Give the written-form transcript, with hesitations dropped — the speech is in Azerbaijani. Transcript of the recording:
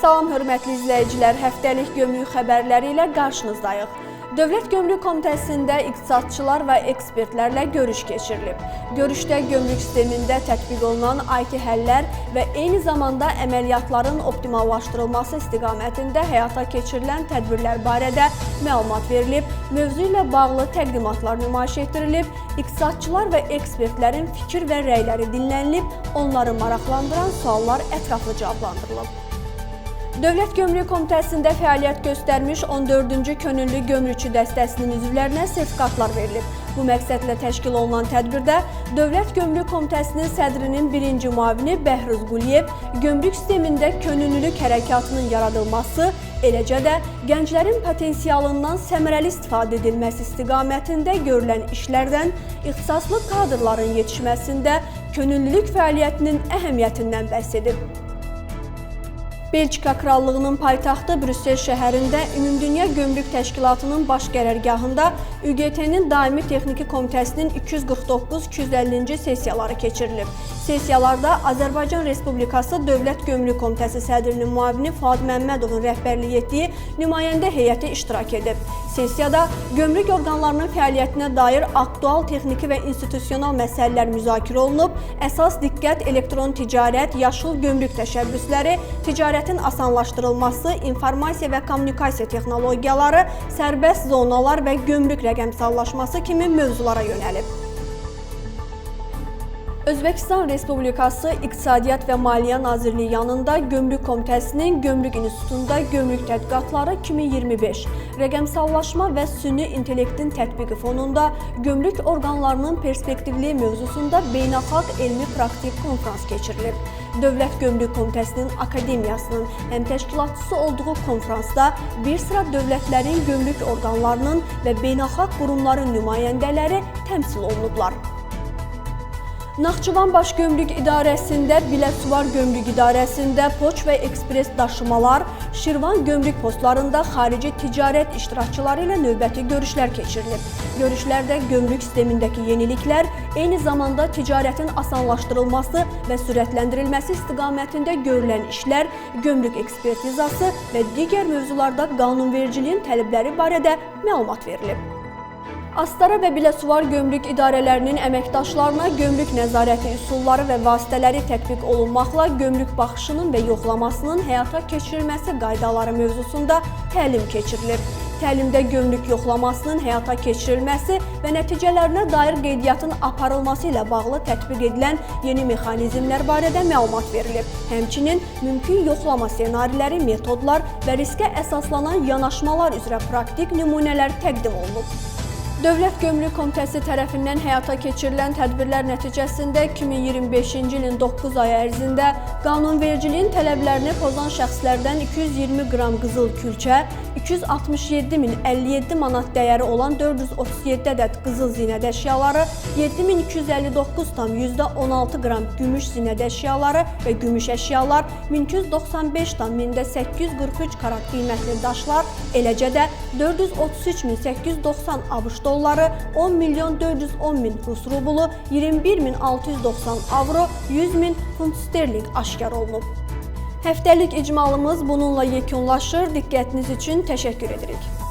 Salam hörmətli izləyicilər, həftəlik gömrük xəbərləri ilə qarşınızdayıq. Dövlət Gömrük Komitəsində iqtisadçılar və ekspertlərlə görüş keçirilib. Görüşdə gömrük sistemində tətbiq olunan IT həllər və eyni zamanda əməliyyatların optimallaşdırılması istiqamətində həyata keçirilən tədbirlər barədə məlumat verilib, mövzu ilə bağlı təqdimatlar nümayiş etdirilib, iqtisadçılar və ekspertlərin fikir və rəyləri dinlənilib, onları maraqlandıran suallar ətraflı cavablandırılıb. Dövlət Gömrük Komitəsində fəaliyyət göstərmiş 14-cü könüllü gömrükçü dəstəsinin üzvlərinə sertifikatlar verilib. Bu məqsədlə təşkil olunan tədbirdə Dövlət Gömrük Komitəsinin sədrinin birinci müavini Bəhruz Quliyev gömrük sistemində könüllülük hərəkatının yaradılması, eləcə də gənclərin potensialından səmərəli istifadə edilməsi istiqamətində görülən işlərdən ixtisaslı kadrların yetişməsində könüllülük fəaliyyətinin əhəmiyyətindən bəhs edib. Belçika Krallığının paytaxtı Brüssel şəhərində Ümumdünya Gömrük Təşkilatının baş qərargahında ÜGT-nin Daimi Texniki Komitəsinin 249-250-ci sessiyaları keçirilib. Sessiyalarda Azərbaycan Respublikası Dövlət Gömrük Komitəsi sədrinin müavini Fuad Məmmədovun rəhbərlik etdiyi nümayəndə heyəti iştirak edib. Sessiyada gömrük orqanlarının fəaliyyətinə dair aktual texniki və institusional məsələlər müzakirə olunub, əsas diqqət elektron ticarət, yaşıl gömrük təşəbbüsləri, ticarətin asanlaşdırılması, informasiya və kommunikasiya texnologiyaları, sərbəst zonalar və gömrük rəqəmsallaşması kimi mövzulara yönəlib. Özbəkistan Respublikası İqtisadiyyat və Maliyyə Nazirliyi yanında Gömrük Komitəsinin Gömrük İnstitutunda Gömrük Tədqiqatları 2025 rəqəmsallaşma və süni intellektin tətbiqi fonunda gömrük orqanlarının perspektivli mövzusunda beynəlxalq elmi-praktik konfrans keçirilib. Dövlət Gömrük Komitəsinin Akademiyasının həm təşkilatçısı olduğu konfransda bir sıra dövlətlərin gömrük orqanlarının və beynəlxalq qurumların nümayəndələri təmsil olunublar. Naxçıvan Baş Gömrük İdarəsində, Biləsuvar Gömrük İdarəsində poçt və ekspres daşımalar, Şirvan gömrük postlarında xarici ticarət iştirakçıları ilə növbəti görüşlər keçirilib. Görüşlərdə gömrük sistemindəki yeniliklər, eyni zamanda ticarətin asanlaşdırılması və sürətləndirilməsi istiqamətində görülən işlər, gömrük ekspertizası və digər mövzularda qanunvericiliyin tələbləri barədə məlumat verilib. Astara və Biləsuvar gömrük idarələrinin əməkdaşlarına gömrük nəzarəti üsulları və vasitələri tətbiq olunmaqla gömrük baxışının və yoxlamasının həyata keçirilməsi qaydaları mövzusunda təlim keçirilib. Təlimdə gömrük yoxlamasının həyata keçirilməsi və nəticələrinə dair qeydiyyatın aparılması ilə bağlı tətbiq edilən yeni mexanizmlər barədə məlumat verilib. Həmçinin mümkün yoxlama ssenariləri, metodlar və riskə əsaslanan yanaşmalar üzrə praktik nümunələr təqdim olunub. Dövlət Gömrük Komitəsi tərəfindən həyata keçirilən tədbirlər nəticəsində 2025-ci ilin 9 ay ərzində qanunvericiliyin tələblərini pozan şəxslərdən 220 qram qızıl külçə, 267.057 manat dəyəri olan 437 ədəd qızıl zinət əşyaları, 7299,16 qram gümüş zinət əşyaları və gümüş əşyalar, 1295,843 karat qiymətli daşlar, eləcə də 433.890 ABŞ dolları, 10.410.000 Rus rublu, 21.690 avro, 100.000 funt sterling aşkar olunub. Həftəlik icmalımız bununla yekunlaşır. Diqqətiniz üçün təşəkkür edirik.